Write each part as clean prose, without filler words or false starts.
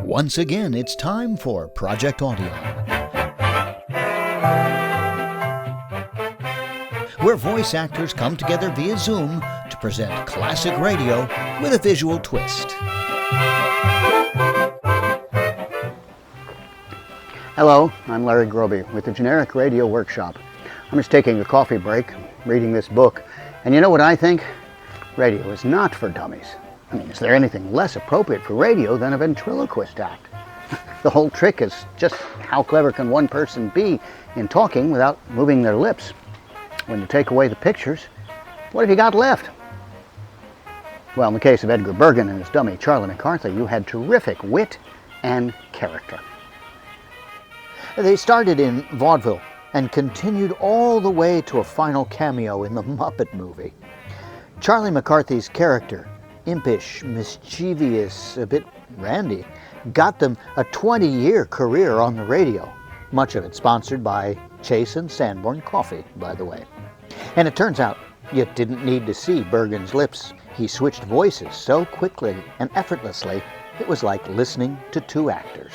Once again, it's time for Project Audion, where voice actors come together via Zoom to present classic radio with a visual twist. Hello, I'm Larry Groby with the Generic Radio Workshop. I'm just taking a coffee break, reading this book, and you know what I think? Radio is not for dummies. I mean, is there anything less appropriate for radio than a ventriloquist act? The whole trick is just how clever can one person be in talking without moving their lips? When you take away the pictures, what have you got left? Well, in the case of Edgar Bergen and his dummy Charlie McCarthy, you had terrific wit and character. They started in vaudeville and continued all the way to a final cameo in the Muppet movie. Charlie McCarthy's character, impish, mischievous, a bit randy, got them a 20-year career on the radio, much of it sponsored by Chase and Sanborn Coffee, by the way. And it turns out you didn't need to see Bergen's lips. He switched voices so quickly and effortlessly, it was like listening to two actors.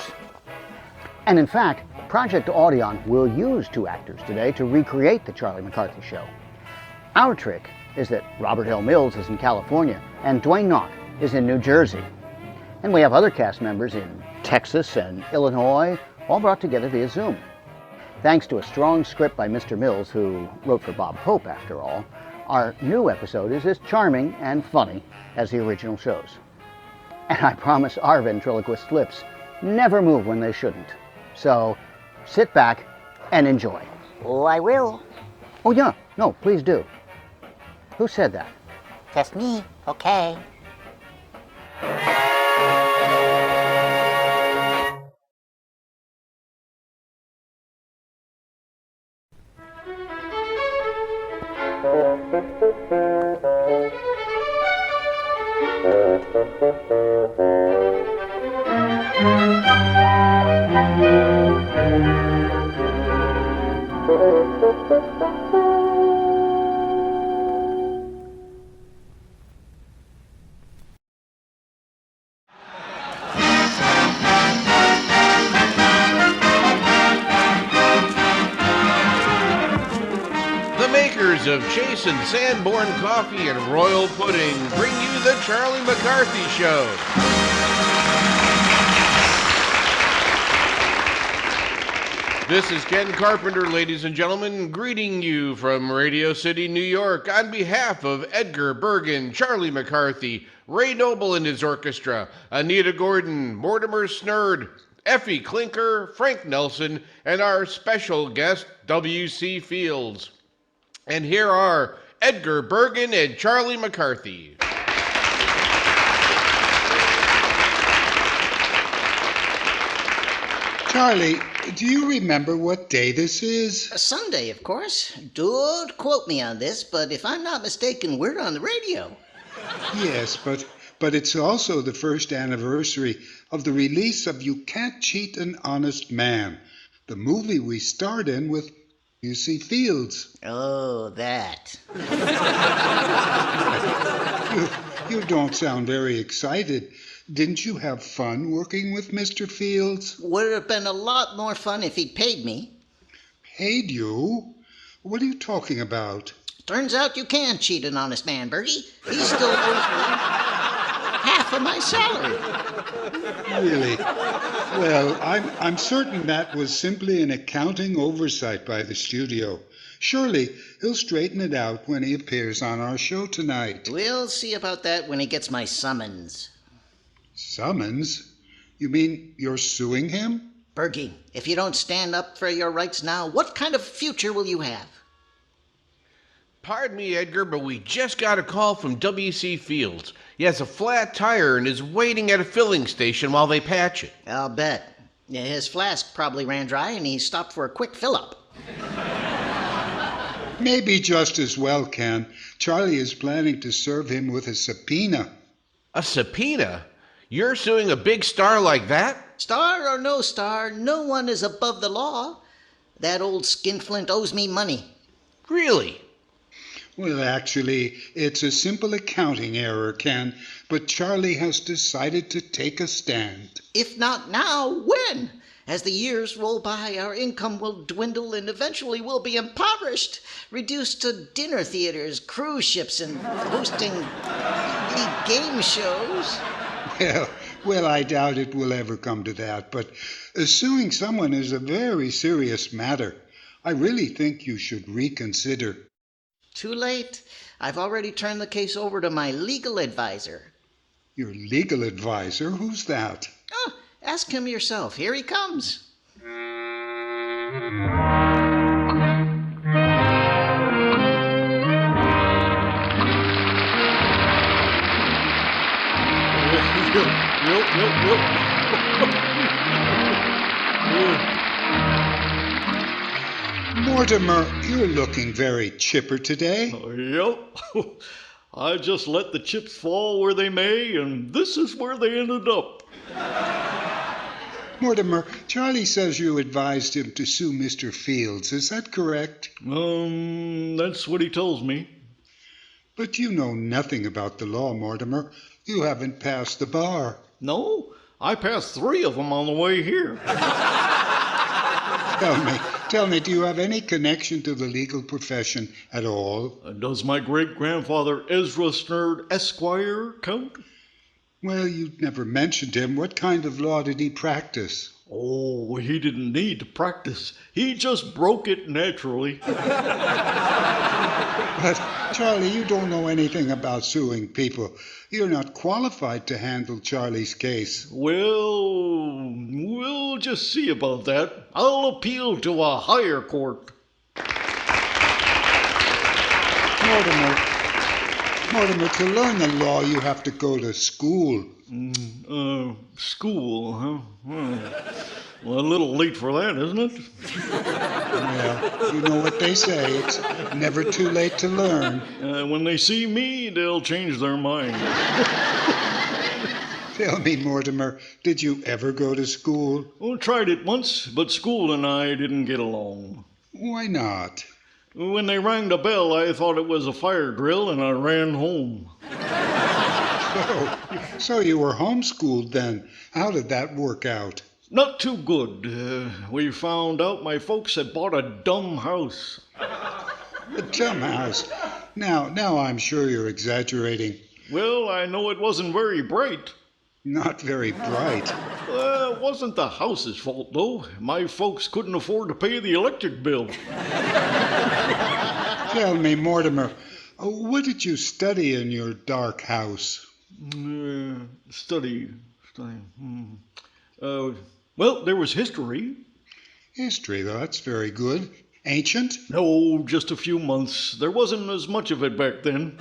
And in fact, Project Audion will use two actors today to recreate the Charlie McCarthy show. Our trick is that Robert L. Mills is in California and Dwayne Knock is in New Jersey. And we have other cast members in Texas and Illinois, all brought together via Zoom. Thanks to a strong script by Mr. Mills, who wrote for Bob Hope after all, our new episode is as charming and funny as the original shows. And I promise our ventriloquist lips never move when they shouldn't. So sit back and enjoy. Oh, I will. Oh yeah, no, please do. Who said that? Just me, okay. Of Chase and Sanborn Coffee and Royal Pudding bring you the Charlie McCarthy Show. This is Ken Carpenter, ladies and gentlemen, greeting you from Radio City, New York, on behalf of Edgar, Bergen, Charlie McCarthy, Ray Noble and his orchestra, Anita Gordon, Mortimer Snurd, Effie Clinker, Frank Nelson, and our special guest, W.C. Fields. And here are Edgar Bergen and Charlie McCarthy. Charlie, do you remember what day this is? A Sunday, of course. Don't quote me on this, but if I'm not mistaken, we're on the radio. Yes, but it's also the first anniversary of the release of You Can't Cheat an Honest Man, the movie we starred in with W.C. Fields. Oh, that. You don't sound very excited. Didn't you have fun working with Mr. Fields? Would have been a lot more fun if he'd paid me. Paid you? What are you talking about? Turns out you can cheat an honest man, Bergie. He still owes me half of my salary. Really? Well, I'm certain that was simply an accounting oversight by the studio. Surely he'll straighten it out when he appears on our show tonight. We'll see about that when he gets my summons. Summons? You mean you're suing him? Bergie, if you don't stand up for your rights now, what kind of future will you have? Pardon me, Edgar, but we just got a call from W.C. Fields. He has a flat tire and is waiting at a filling station while they patch it. I'll bet. His flask probably ran dry and he stopped for a quick fill-up. Maybe just as well, Ken. Charlie is planning to serve him with a subpoena. A subpoena? You're suing a big star like that? Star or no star, no one is above the law. That old skinflint owes me money. Really? Well, actually, it's a simple accounting error, Ken, but Charlie has decided to take a stand. If not now, when? As the years roll by, our income will dwindle and eventually we'll be impoverished, reduced to dinner theaters, cruise ships, and hosting game shows. Well, I doubt it will ever come to that, but suing someone is a very serious matter. I really think you should reconsider. Too late. I've already turned the case over to my legal advisor. Your legal advisor? Who's that? Oh, ask him yourself. Here he comes. Mortimer, you're looking very chipper today. Yep. I just let the chips fall where they may, and this is where they ended up. Mortimer, Charlie says you advised him to sue Mr. Fields. Is that correct? That's what he tells me. But you know nothing about the law, Mortimer. You haven't passed the bar. No, I passed 3 of them on the way here. Tell me, do you have any connection to the legal profession at all? Does my great-grandfather Ezra Snerd Esquire count? Well, you never mentioned him. What kind of law did he practice? Oh, he didn't need to practice. He just broke it naturally. But, Charlie, you don't know anything about suing people. You're not qualified to handle Charlie's case. Well, we'll just see about that. I'll appeal to a higher court. Mortimer, to learn the law, you have to go to school. School, huh? Well, a little late for that, isn't it? Well, you know what they say. It's never too late to learn. When they see me, they'll change their mind. Tell me, Mortimer, did you ever go to school? Well, tried it once, but school and I didn't get along. Why not? When they rang the bell, I thought it was a fire drill, and I ran home. So you were homeschooled then. How did that work out? Not too good. We found out my folks had bought a dumb house. A dumb house? Now I'm sure you're exaggerating. Well, I know it wasn't very bright. Not very bright. It wasn't the house's fault, though. My folks couldn't afford to pay the electric bill. Tell me, Mortimer, what did you study in your dark house? Study. Well, there was history. History, though, that's very good. Ancient? No, just a few months. There wasn't as much of it back then.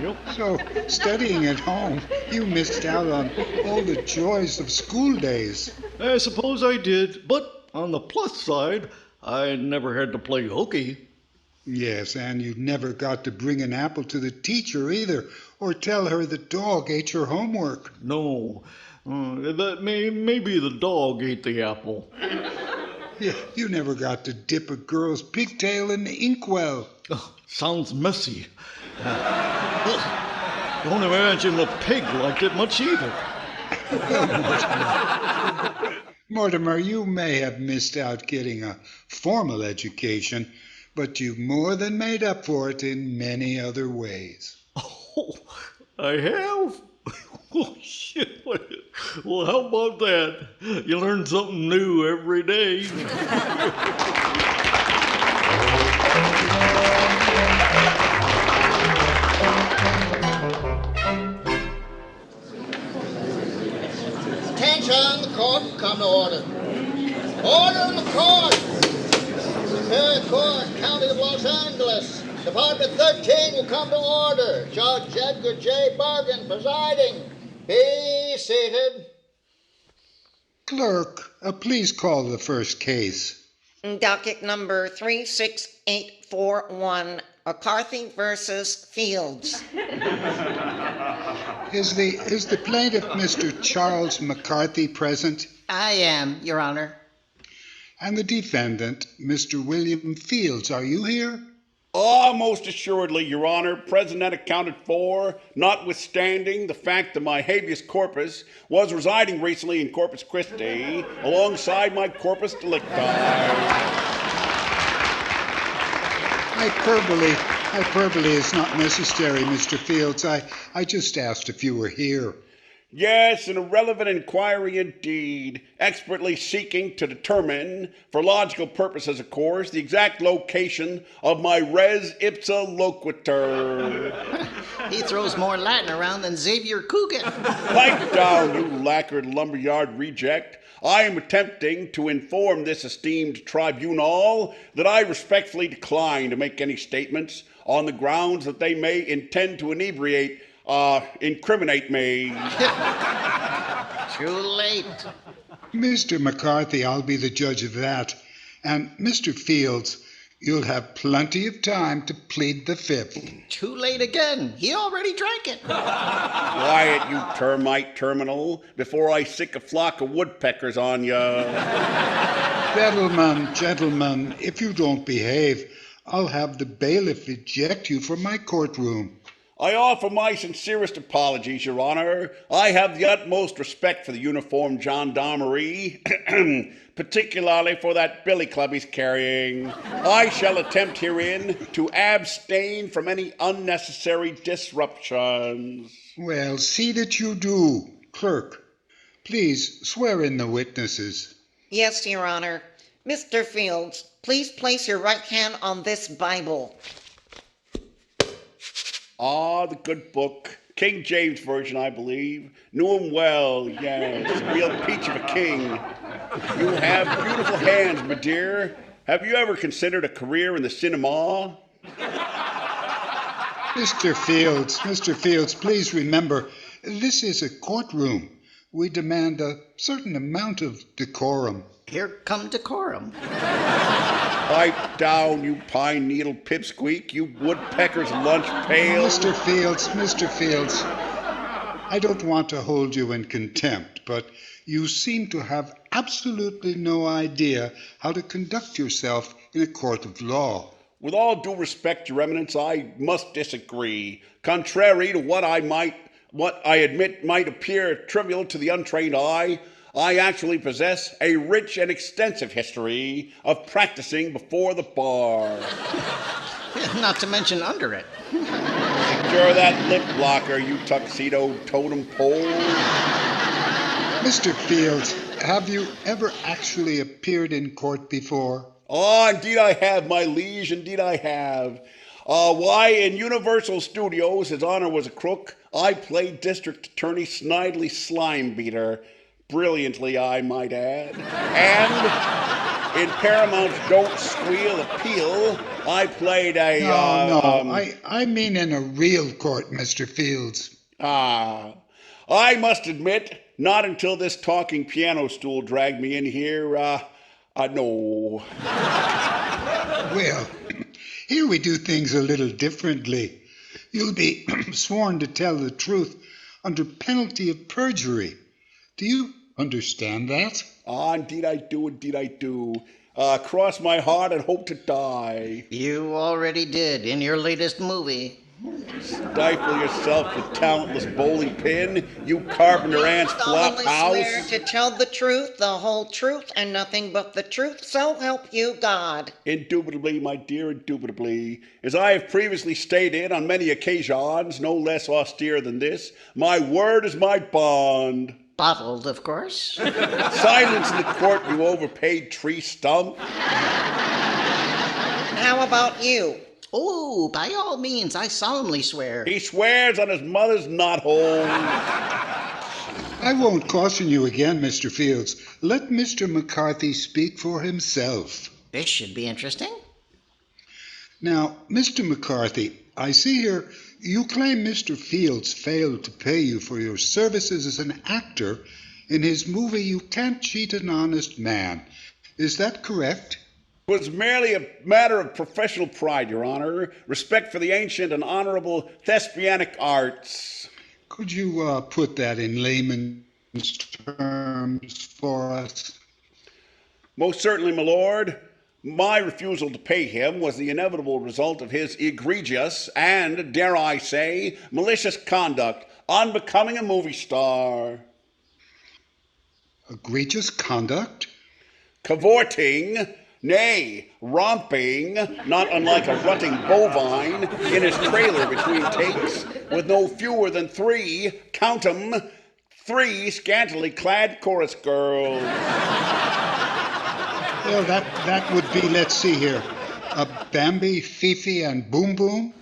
Yep. So, studying at home, you missed out on all the joys of school days. I suppose I did, but on the plus side, I never had to play hooky. Yes, and you never got to bring an apple to the teacher either, or tell her the dog ate your homework. No, maybe the dog ate the apple. Yeah, you never got to dip a girl's pigtail in the inkwell. Oh, sounds messy. Don't imagine the pig liked it much either. Mortimer, you may have missed out getting a formal education, but you've more than made up for it in many other ways. Oh, I have? Oh, shit. Well, how about that? You learn something new every day. Attention, the court will come to order. Order in the court! Superior Court, County of Los Angeles. Department 13 will come to order. Judge Edgar J. Bergen presiding. Be seated. Clerk, please call the first case. Docket number 36841, McCarthy versus Fields. Is the plaintiff Mr. Charles McCarthy present? I am, Your Honor. And the defendant, Mr. William Fields, are you here? Ah, most assuredly, Your Honor, present and accounted for, notwithstanding the fact that my habeas corpus was residing recently in Corpus Christi alongside my corpus delicti. Hyperbole is not necessary, Mr. Fields. I just asked if you were here. Yes, an irrelevant inquiry indeed, expertly seeking to determine, for logical purposes of course, the exact location of my res ipsa loquitur. He throws more Latin around than Xavier Coogan. Pipe down, you lacquered lumberyard reject. I am attempting to inform this esteemed tribunal that I respectfully decline to make any statements on the grounds that they may intend to incriminate me. Too late. Mr. McCarthy, I'll be the judge of that. And Mr. Fields, you'll have plenty of time to plead the fifth. Too late again. He already drank it. Quiet, you termite terminal, before I sick a flock of woodpeckers on ya. Gentlemen, if you don't behave, I'll have the bailiff eject you from my courtroom. I offer my sincerest apologies, Your Honor. I have the utmost respect for the uniformed gendarmerie, particularly for that billy club he's carrying. I shall attempt herein to abstain from any unnecessary disruptions. Well, see that you do. Clerk, please swear in the witnesses. Yes, Your Honor. Mr. Fields, please place your right hand on this Bible. Ah, the good book. King James Version, I believe. Knew him well, yes. A real peach of a king. You have beautiful hands, my dear. Have you ever considered a career in the cinema? Mr. Fields, please remember, this is a courtroom. We demand a certain amount of decorum. Here come decorum. Pipe down, you pine needle pipsqueak, you woodpecker's lunch pail. Mr. Fields, I don't want to hold you in contempt, but you seem to have absolutely no idea how to conduct yourself in a court of law. With all due respect, Your Eminence, I must disagree. Contrary to what I admit might appear trivial to the untrained eye, I actually possess a rich and extensive history of practicing before the bar. Not to mention under it. Secure that lip blocker, you tuxedo totem pole. Mr. Fields, have you ever actually appeared in court before? Oh, indeed I have, my liege, indeed I have. Why, in Universal Studios, His Honor was a crook, I played District Attorney Snidely Slimebeater. Brilliantly, I might add. And in Paramount's Don't Squeal Appeal, I played a... I mean in a real court, Mr. Fields. I must admit, not until this talking piano stool dragged me in here, no. Well, here we do things a little differently. You'll be sworn to tell the truth under penalty of perjury. Do you understand that? Ah, indeed I do. Cross my heart and hope to die. You already did in your latest movie. Stifle yourself, you talentless bowling pin, you carpenter ant's flop house. Swear to tell the truth, the whole truth, and nothing but the truth, so help you God. Indubitably, my dear, indubitably. As I have previously stated on many occasions, no less austere than this, my word is my bond. Bottled, of course. Silence in the court, you overpaid tree stump. How about you? Oh, by all means, I solemnly swear. He swears on his mother's knothole. I won't caution you again, Mr. Fields. Let Mr. McCarthy speak for himself. This should be interesting. Now, Mr. McCarthy, I see here you claim Mr. Fields failed to pay you for your services as an actor in his movie You Can't Cheat an Honest Man. Is that correct? It was merely a matter of professional pride, Your Honor, respect for the ancient and honorable thespianic arts. Could you put that in layman's terms for us? Most certainly, my lord. My refusal to pay him was the inevitable result of his egregious and, dare I say, malicious conduct, unbecoming a movie star. Egregious conduct? Cavorting, nay, romping, not unlike a rutting bovine, in his trailer between takes, with no fewer than three, count 'em, three scantily clad chorus girls. Well, that would be, let's see here, Bambi, Fifi, and Boom Boom?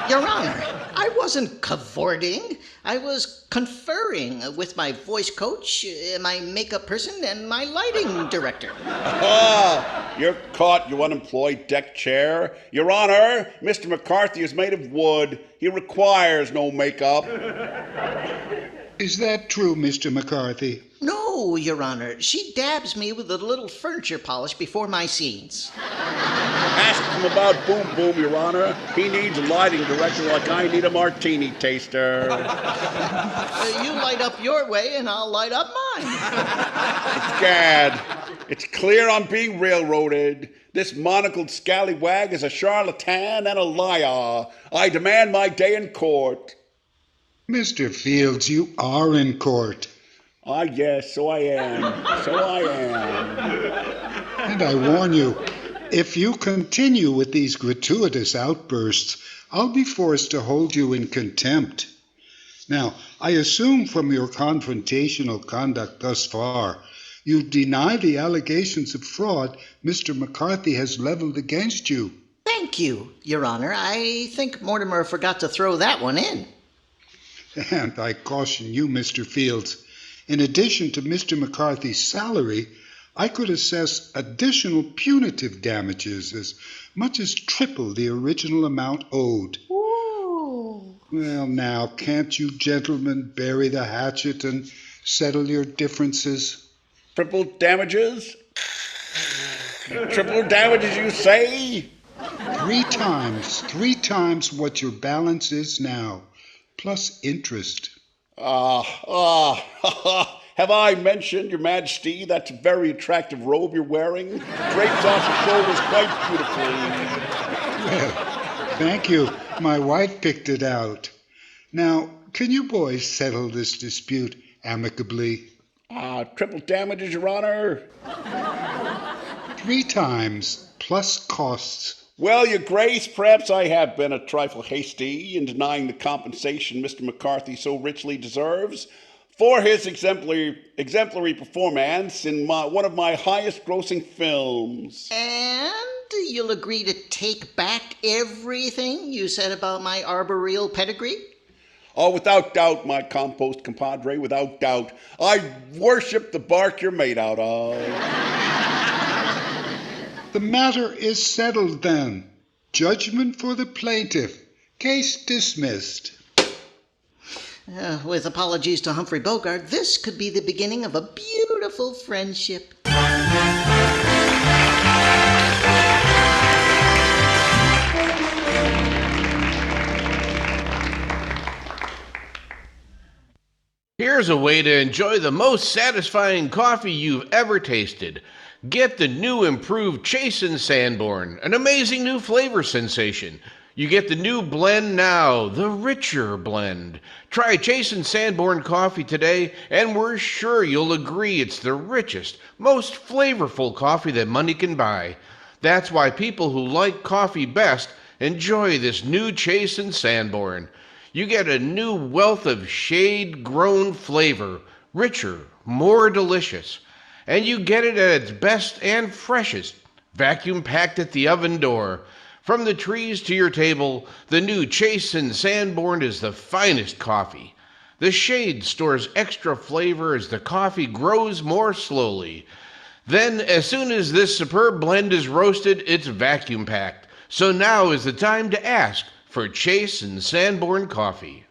Your Honor, I wasn't cavorting. I was conferring with my voice coach, my makeup person, and my lighting director. Ah, you're caught, you unemployed deck chair. Your Honor, Mr. McCarthy is made of wood. He requires no makeup. Is that true, Mr. McCarthy? No, Your Honor. She dabs me with a little furniture polish before my scenes. Ask him about Boom Boom, Your Honor. He needs a lighting director like I need a martini taster. You light up your way and I'll light up mine. Gad, it's clear I'm being railroaded. This monocled scallywag is a charlatan and a liar. I demand my day in court. Mr. Fields, you are in court. Ah, yes, so I am. So I am. And I warn you, if you continue with these gratuitous outbursts, I'll be forced to hold you in contempt. Now, I assume from your confrontational conduct thus far, you deny the allegations of fraud Mr. McCarthy has leveled against you. Thank you, Your Honor. I think Mortimer forgot to throw that one in. And I caution you, Mr. Fields, in addition to Mr. McCarthy's salary, I could assess additional punitive damages as much as triple the original amount owed. Ooh. Well, now, can't you gentlemen bury the hatchet and settle your differences? Triple damages? Triple damages, you say? Three times what your balance is now, plus interest. Have I mentioned, Your Majesty, that very attractive robe you're wearing? Drapes off your shoulders quite beautifully. Well, thank you. My wife picked it out. Now, can you boys settle this dispute amicably? Triple damages, Your Honor. 3 times, plus costs. Well, Your Grace, perhaps I have been a trifle hasty in denying the compensation Mr. McCarthy so richly deserves for his exemplary performance in one of my highest-grossing films. And you'll agree to take back everything you said about my arboreal pedigree? Oh, without doubt, my compost compadre, without doubt. I worship the bark you're made out of. The matter is settled then. Judgment for the plaintiff. Case dismissed. With apologies to Humphrey Bogart, this could be the beginning of a beautiful friendship. Here's a way to enjoy the most satisfying coffee you've ever tasted. Get the new improved Chasen Sanborn, an amazing new flavor sensation. You get the new blend now, the richer blend. Try Chasen Sanborn coffee today, and we're sure you'll agree it's the richest, most flavorful coffee that money can buy. That's why people who like coffee best enjoy this new Chasen Sanborn. You get a new wealth of shade-grown flavor, richer, more delicious. And you get it at its best and freshest, vacuum-packed at the oven door. From the trees to your table, the new Chasen Sanborn is the finest coffee. The shade stores extra flavor as the coffee grows more slowly. Then, as soon as this superb blend is roasted, it's vacuum-packed. So now is the time to ask for Chasen Sanborn coffee.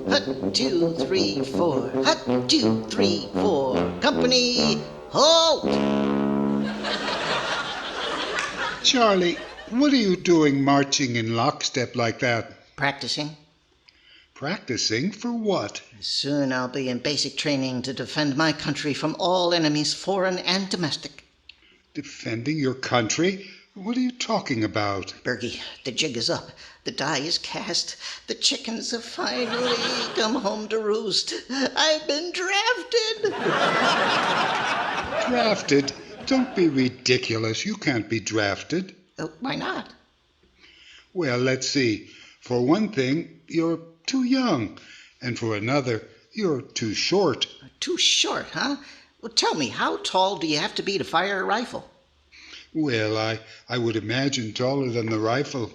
Hut, 2, 3, 4. Hut, 2, 3, 4. Company, halt! Charlie, What are you doing marching in lockstep like that? Practicing. Practicing for what? Soon I'll be in basic training to defend my country from all enemies, foreign and domestic. Defending your country? What are you talking about? Bergie, the jig is up. The die is cast. The chickens have finally come home to roost. I've been drafted. Drafted? Don't be ridiculous. You can't be drafted. Why not? Well, let's see. For one thing, you're too young. And for another, you're too short. Too short, huh? Well, tell me, how tall do you have to be to fire a rifle? Well, I would imagine taller than the rifle.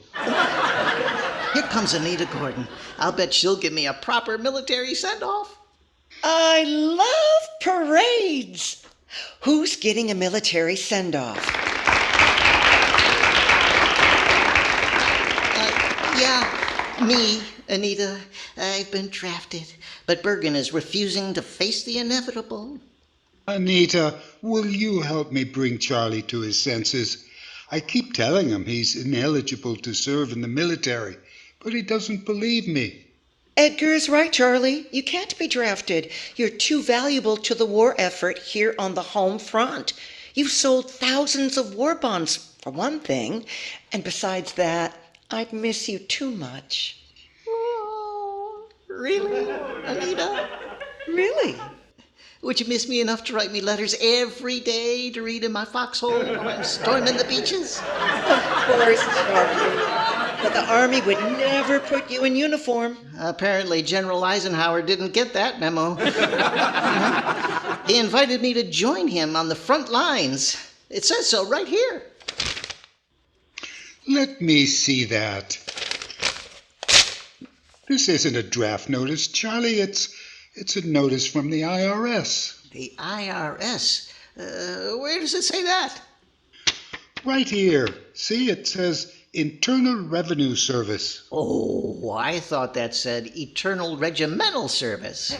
Here comes Anita Gordon. I'll bet she'll give me a proper military send-off. I love parades. Who's getting a military send-off? Yeah, me, Anita. I've been drafted, but Bergen is refusing to face the inevitable. Anita, will you help me bring Charlie to his senses? I keep telling him he's ineligible to serve in the military, but he doesn't believe me. Edgar is right, Charlie. You can't be drafted. You're too valuable to the war effort here on the home front. You've sold thousands of war bonds, for one thing. And besides that, I'd miss you too much. Oh, really, Anita? Really? Would you miss me enough to write me letters every day to read in my foxhole while I'm storming the beaches? Of course, Charlie. But the Army would never put you in uniform. Apparently, General Eisenhower didn't get that memo. He invited me to join him on the front lines. It says so right here. Let me see that. This isn't a draft notice, Charlie. It's a notice from the IRS. The IRS? Where does it say that? Right here. See, it says Internal Revenue Service. Oh, I thought that said Eternal Regimental Service.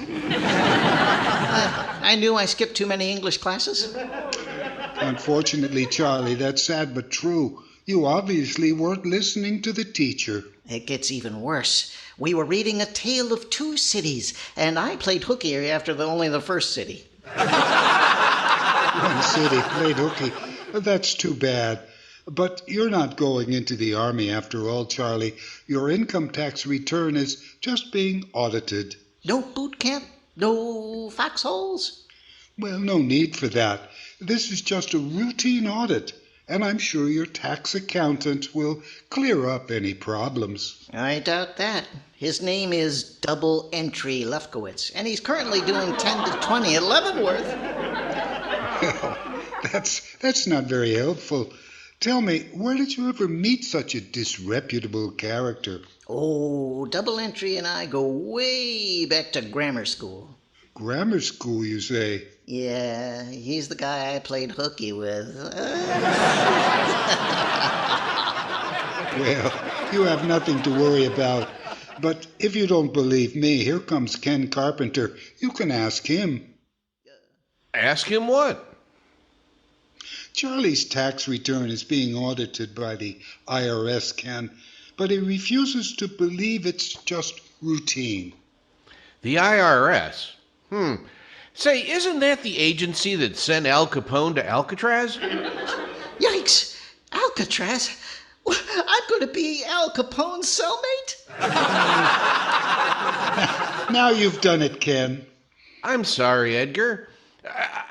I knew I skipped too many English classes. Unfortunately, Charlie, that's sad but true. You obviously weren't listening to the teacher. It gets even worse. We were reading A Tale of Two Cities, and I played hooky after only the first city. One city played hooky. That's too bad. But you're not going into the Army after all, Charlie. Your income tax return is just being audited. No boot camp? No foxholes? Well, no need for that. This is just a routine audit, and I'm sure your tax accountant will clear up any problems. I doubt that. His name is Double Entry Lefkowitz, and he's currently doing 10 to 20 at Leavenworth. Well, that's not very helpful. Tell me, where did you ever meet such a disreputable character? Oh, Double Entry and I go way back to grammar school. Grammar school, you say? Yeah, he's the guy I played hooky with. Well, you have nothing to worry about. But if you don't believe me, here comes Ken Carpenter. You can ask him. Ask him what? Charlie's tax return is being audited by the IRS, Ken, but he refuses to believe it's just routine. The IRS? Say, isn't that the agency that sent Al Capone to Alcatraz? Yikes! Alcatraz? I'm going to be Al Capone's cellmate? Now you've done it, Ken. I'm sorry, Edgar.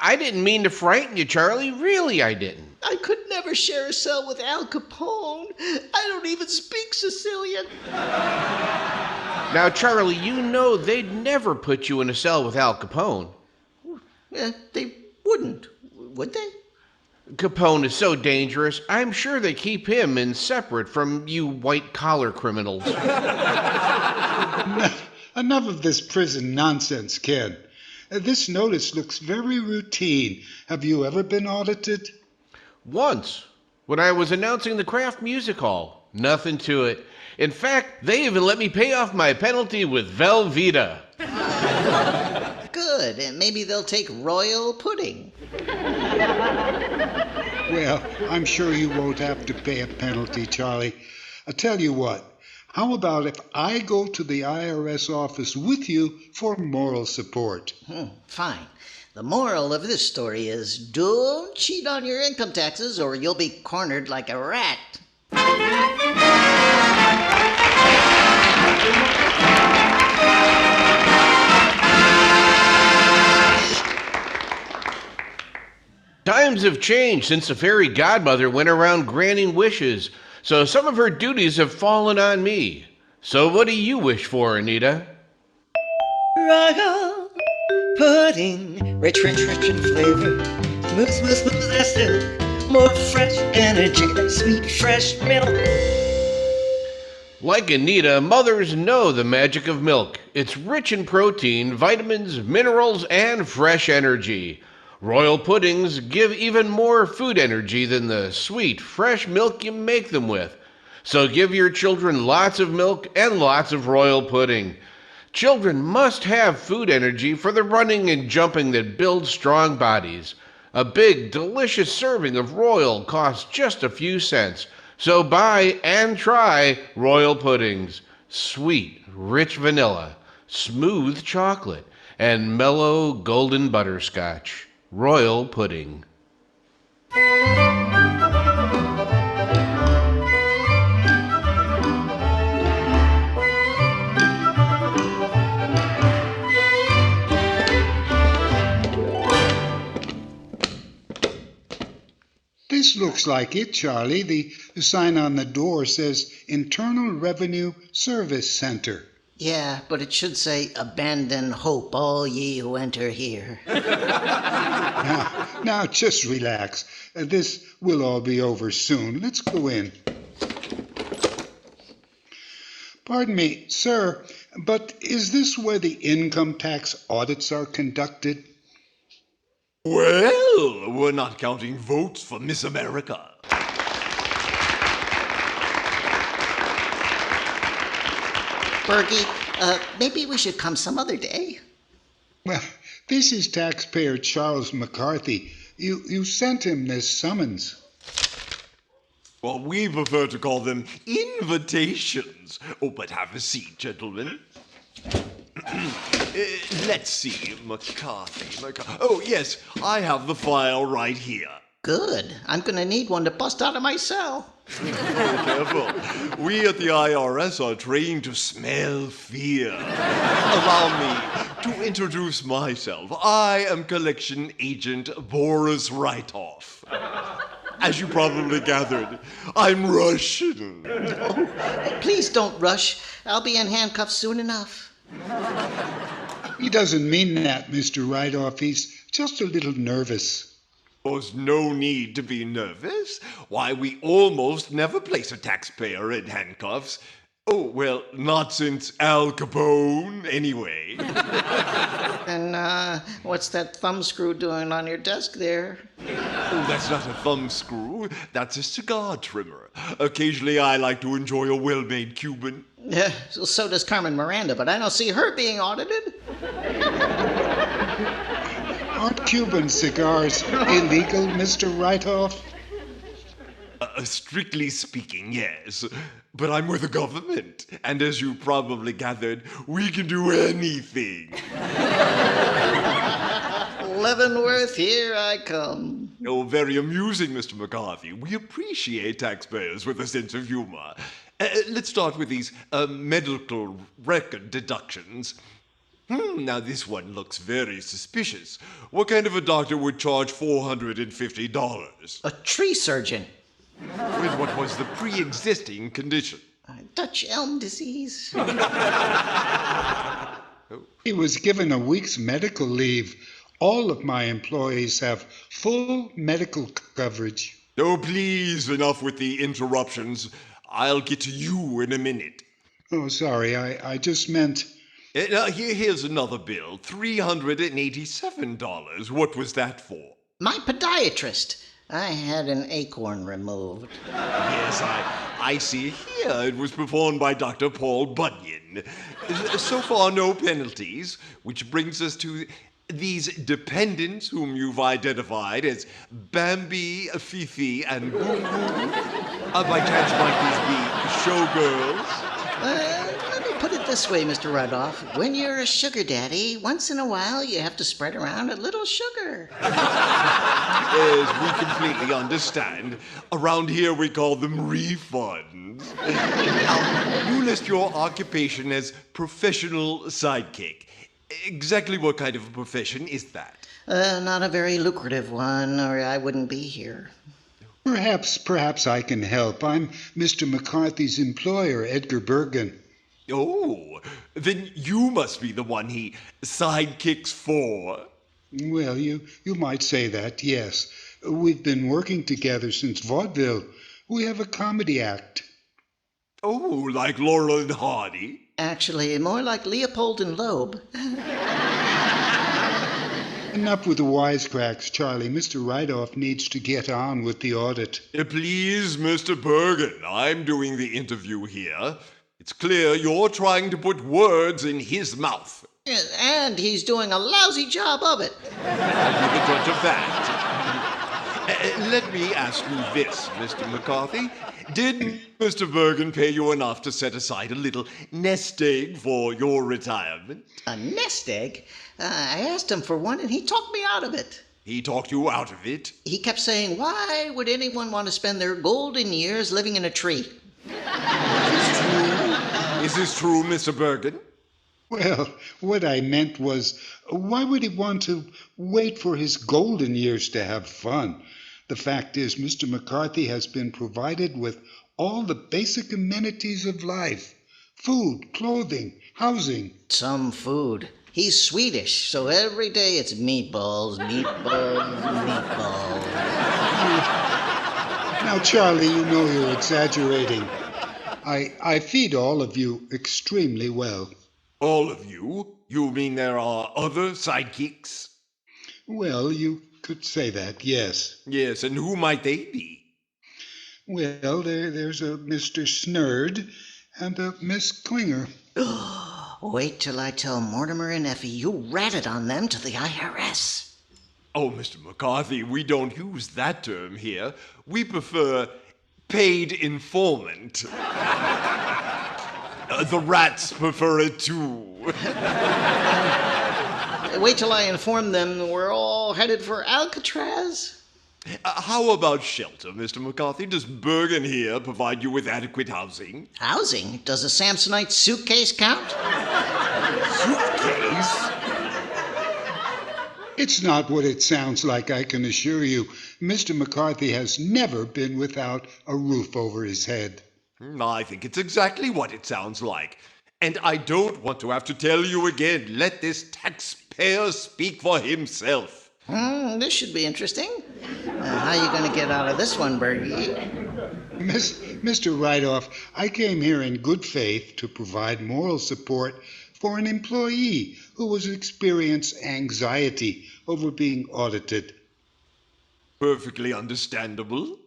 I didn't mean to frighten you, Charlie. Really, I didn't. I could never share a cell with Al Capone. I don't even speak Sicilian. Now, Charlie, you know they'd never put you in a cell with Al Capone. They wouldn't, would they? Capone is so dangerous, I'm sure they keep him in separate from you white-collar criminals. Enough of this prison nonsense, Ken. This notice looks very routine. Have you ever been audited? Once, when I was announcing the Kraft Music Hall. Nothing to it. In fact, they even let me pay off my penalty with Velveeta. Good. good. Maybe they'll take royal pudding. Well, I'm sure you won't have to pay a penalty, Charlie. I'll tell you what. How about if I go to the IRS office with you for moral support? Fine. The moral of this story is don't cheat on your income taxes or you'll be cornered like a rat. Times have changed since the fairy godmother went around granting wishes, so some of her duties have fallen on me. So what do you wish for, Anita? Royal pudding, rich, rich, rich in flavor, smooth, smooth, smooth as silk, more fresh energy than sweet, fresh milk. Like Anita, mothers know the magic of milk. It's rich in protein, vitamins, minerals, and fresh energy. Royal puddings give even more food energy than the sweet, fresh milk you make them with. So give your children lots of milk and lots of royal pudding. Children must have food energy for the running and jumping that builds strong bodies. A big, delicious serving of royal costs just a few cents. So buy and try royal puddings. Sweet, rich vanilla, smooth chocolate, and mellow golden butterscotch. Royal pudding. This looks like it, Charlie. The sign on the door says Internal Revenue Service Center. Yeah, but it should say, abandon hope, all ye who enter here. Now, just relax. This will all be over soon. Let's go in. Pardon me, sir, but is this where the income tax audits are conducted? Well, we're not counting votes for Miss America. Bergie, maybe we should come some other day. Well, this is taxpayer Charles McCarthy. You sent him this summons. Well, we prefer to call them invitations. Oh, but have a seat, gentlemen. Let's see, McCarthy. Oh, yes, I have the file right here. Good. I'm going to need one to bust out of my cell. Oh, careful. We at the IRS are trained to smell fear. Allow me to introduce myself. I am Collection Agent Boris Rytoff. As you probably gathered, I'm Russian. Oh, please don't rush. I'll be in handcuffs soon enough. He doesn't mean that, Mr. Rytoff. He's just a little nervous. There's no need to be nervous. Why, we almost never place a taxpayer in handcuffs. Oh, well, not since Al Capone, anyway. And, what's that thumbscrew doing on your desk there? Oh, that's not a thumbscrew. That's a cigar trimmer. Occasionally, I like to enjoy a well-made Cuban. Yeah, so does Carmen Miranda, but I don't see her being audited. Aren't Cuban cigars illegal, Mr. Rytoff? Strictly speaking, yes. But I'm with the government, and as you probably gathered, we can do anything. Leavenworth, here I come. Oh, very amusing, Mr. McCarthy. We appreciate taxpayers with a sense of humor. Let's start with these medical record deductions. Now this one looks very suspicious. What kind of a doctor would charge $450? A tree surgeon. With what was the pre-existing condition? Dutch elm disease. He was given a week's medical leave. All of my employees have full medical coverage. Oh, please, enough with the interruptions. I'll get to you in a minute. Oh, sorry, I just meant... Here's another bill, $387. What was that for? My podiatrist. I had an acorn removed. Yes, I see here. It was performed by Dr. Paul Bunyan. So far, no penalties, which brings us to These dependents whom you've identified as Bambi, Fifi, and Boom Boom, by chance might these be showgirls? Let me put it this way, Mr. Rudolph. When you're a sugar daddy, once in a while you have to spread around a little sugar. Yes, we completely understand. Around here we call them refunds. Now, you list your occupation as professional sidekick. Exactly what kind of a profession is that? Not a very lucrative one, or I wouldn't be here. Perhaps I can help. I'm Mr. McCarthy's employer, Edgar Bergen. Oh, then you must be the one he sidekicks for. Well, you might say that, yes. We've been working together since vaudeville. We have a comedy act. Oh, like Laurel and Hardy? Actually, more like Leopold and Loeb. Enough with the wisecracks, Charlie. Mr. Rideoff needs to get on with the audit. Please, Mr. Bergen, I'm doing the interview here. It's clear you're trying to put words in his mouth. And he's doing a lousy job of it. I'll be the judge of that. Let me ask you this, Mr. McCarthy. Did Mr. Bergen pay you enough to set aside a little nest egg for your retirement? A nest egg? I asked him for one and he talked me out of it. He talked you out of it? He kept saying, why would anyone want to spend their golden years living in a tree? Is this true, Mr. Bergen? Well, what I meant was, why would he want to wait for his golden years to have fun? The fact is, Mr. McCarthy has been provided with all the basic amenities of life. Food, clothing, housing. Some food. He's Swedish, so every day it's meatballs, meatballs, meatballs. Now, Charlie, you know you're exaggerating. I feed all of you extremely well. All of you? You mean there are other sidekicks? Well, you could say that, yes. Yes, and who might they be? Well, there's a Mr. Snurd and a Miss Klinger. Wait till I tell Mortimer and Effie you ratted on them to the IRS. Oh, Mr. McCarthy, we don't use that term here. We prefer paid informant. The rats prefer it too. Wait till I inform them we're all headed for Alcatraz. How about shelter, Mr. McCarthy? Does Bergen here provide you with adequate housing? Housing? Does a Samsonite suitcase count? Suitcase? It's not what it sounds like, I can assure you. Mr. McCarthy has never been without a roof over his head. I think it's exactly what it sounds like. And I don't want to have to tell you again. Let this taxpayer speak for himself. This should be interesting. How you going to get out of this one, Bergie? Mr. Rideoff, I came here in good faith to provide moral support for an employee who was experiencing anxiety over being audited. Perfectly understandable.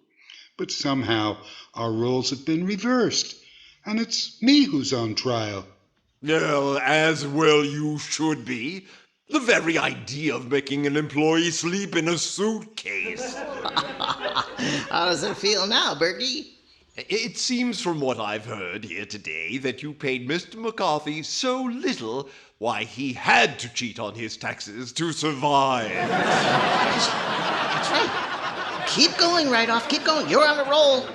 But somehow our roles have been reversed, and it's me who's on trial. Well, as well you should be. The very idea of making an employee sleep in a suitcase. How does it feel now, Bergie? It seems from what I've heard here today that you paid Mr. McCarthy so little, why he had to cheat on his taxes to survive. That's right. Keep going, Rideoff, keep going. You're on a roll.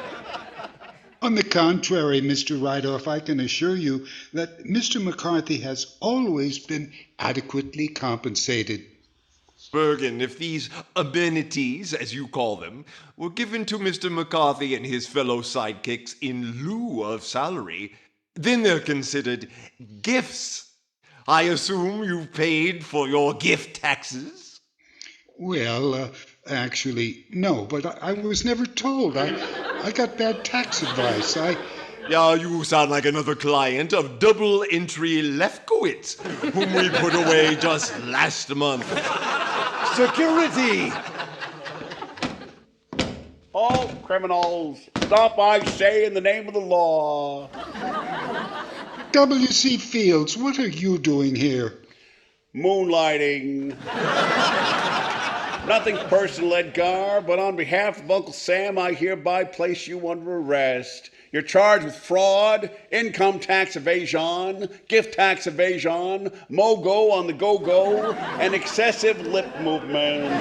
On the contrary, Mr. Rideoff, I can assure you that Mr. McCarthy has always been adequately compensated. Bergen, if these amenities, as you call them, were given to Mr. McCarthy and his fellow sidekicks in lieu of salary, then they're considered gifts. I assume you've paid for your gift taxes? Well, actually, no, but I was never told. I got bad tax advice. Yeah, you sound like another client of Double Entry Lefkowitz, whom we put away just last month. Security! All criminals, stop, I say, in the name of the law. W.C. Fields, what are you doing here? moonlighting. Nothing personal, Edgar, but on behalf of Uncle Sam, I hereby place you under arrest. You're charged with fraud, income tax evasion, gift tax evasion, mogo on the go-go, and excessive lip movement.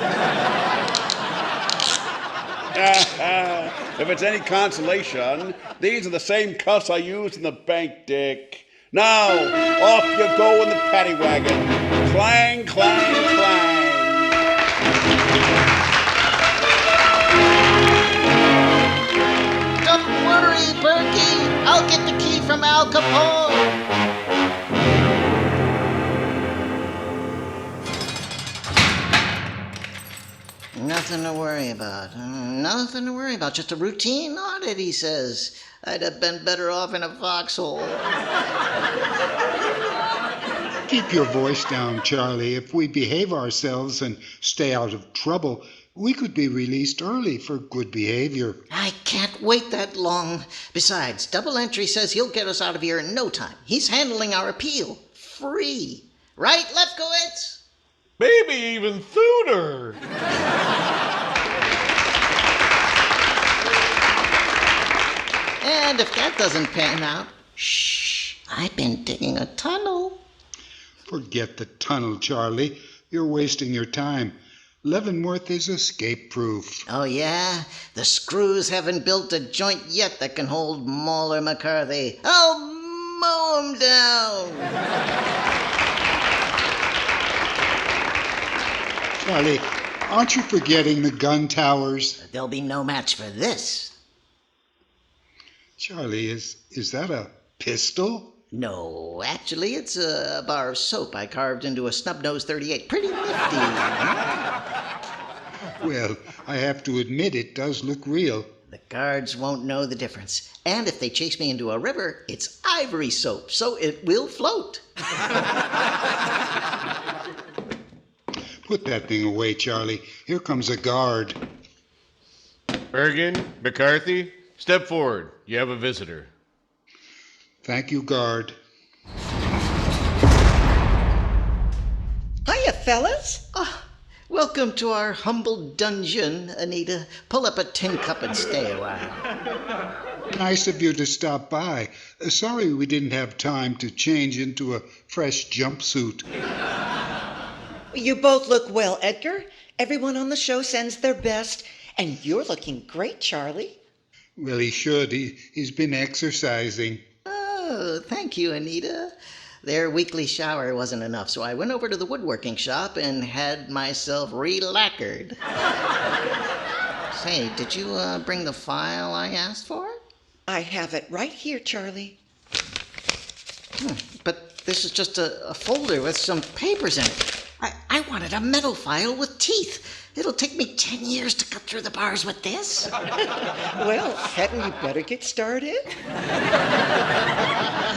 If it's any consolation, these are the same cuffs I used in the bank, Dick. Now, off you go in the paddy wagon. Clang, clang, clang. Don't worry, Bergie. I'll get the key from Al Capone. Nothing to worry about. Nothing to worry about. Just a routine audit, he says. I'd have been better off in a foxhole. Keep your voice down, Charlie. If we behave ourselves and stay out of trouble, we could be released early for good behavior. I can't wait that long. Besides, Double Entry says he'll get us out of here in no time. He's handling our appeal. Free. Right, Lefkowitz? Maybe even sooner. And if that doesn't pan out, shh, I've been digging a tunnel. Forget the tunnel, Charlie. You're wasting your time. Leavenworth is escape-proof. Oh, yeah? The screws haven't built a joint yet that can hold Mauler McCarthy. I'll mow him down. Charlie, aren't you forgetting the gun towers? There'll be no match for this. Charlie, is that a pistol? No, actually, it's a bar of soap I carved into a snub-nosed 38. Pretty nifty. Well, I have to admit it does look real. The guards won't know the difference. And if they chase me into a river, it's ivory soap, so it will float. Put that thing away, Charlie. Here comes a guard. Bergen, McCarthy, step forward. You have a visitor. Thank you, guard. Hiya, fellas. Welcome to our humble dungeon, Anita. Pull up a tin cup and stay a while. Nice of you to stop by. Sorry we didn't have time to change into a fresh jumpsuit. You both look well, Edgar. Everyone on the show sends their best. And you're looking great, Charlie. Well, he should. He's been exercising. Oh, thank you, Anita. Their weekly shower wasn't enough, so I went over to the woodworking shop and had myself re-lacquered. Say, did you bring the file I asked for? I have it right here, Charlie. But this is just a folder with some papers in it. I wanted a metal file with teeth. It'll take me 10 years to cut through the bars with this. Well, hadn't you better get started?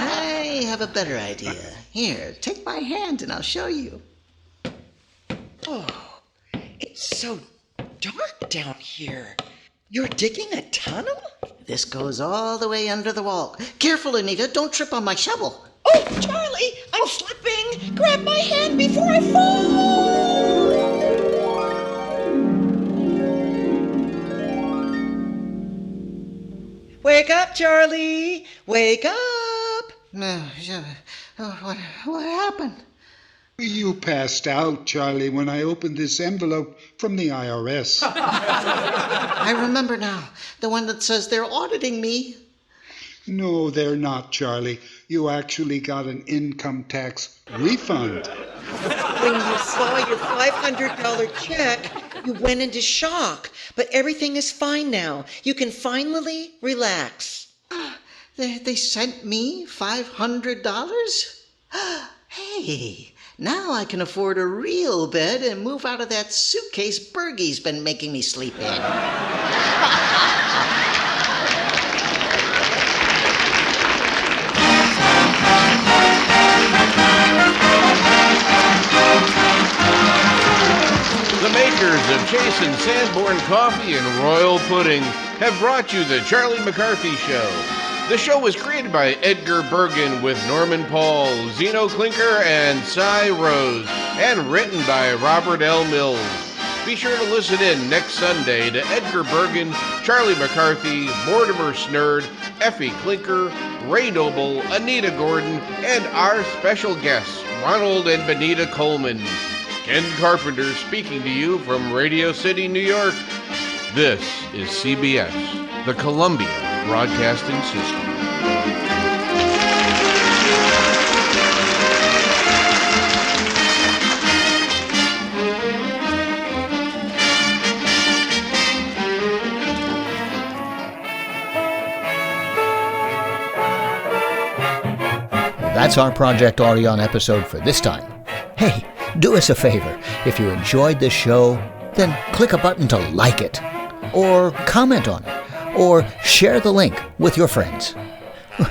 I have a better idea. Here, take my hand and I'll show you. Oh, it's so dark down here. You're digging a tunnel? This goes all the way under the wall. Careful, Anita, don't trip on my shovel. Oh, Charlie, I'm slipping. Grab my hand before I fall. Wake up, Charlie. Wake up. What happened? You passed out, Charlie, when I opened this envelope from the IRS. I remember now. The one that says they're auditing me. No, they're not, Charlie. You actually got an income tax refund. When you saw your $500 check, you went into shock. But everything is fine now. You can finally relax. They sent me $500? Hey, now I can afford a real bed and move out of that suitcase Bergie's been making me sleep in. The makers of Chase and Sanborn Coffee and Royal Pudding have brought you the Charlie McCarthy Show. The show was created by Edgar Bergen with Norman Paul, Zeno Klinker, and Cy Rose, and written by Robert L. Mills. Be sure to listen in next Sunday to Edgar Bergen, Charlie McCarthy, Mortimer Snerd, Effie Klinker, Ray Noble, Anita Gordon, and our special guests, Ronald and Benita Coleman. Ken Carpenter speaking to you from Radio City, New York. This is CBS, the Columbia Broadcasting System. That's our Project Audion episode for this time. Hey, do us a favor. If you enjoyed this show, then click a button to like it, or comment on it, or share the link with your friends.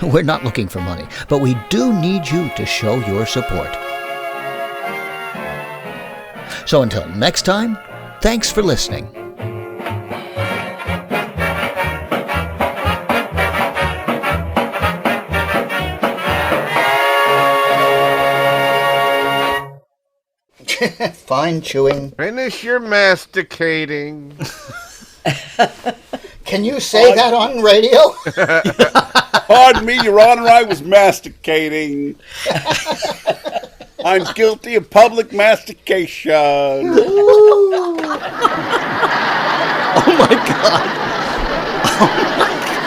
We're not looking for money, but we do need you to show your support. So until next time, thanks for listening. Fine chewing. Finish your masticating. Can you say that on radio? Pardon me, Your Honor, I was masticating. I'm guilty of public mastication. Oh my God.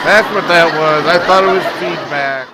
That's what that was. I thought it was feedback.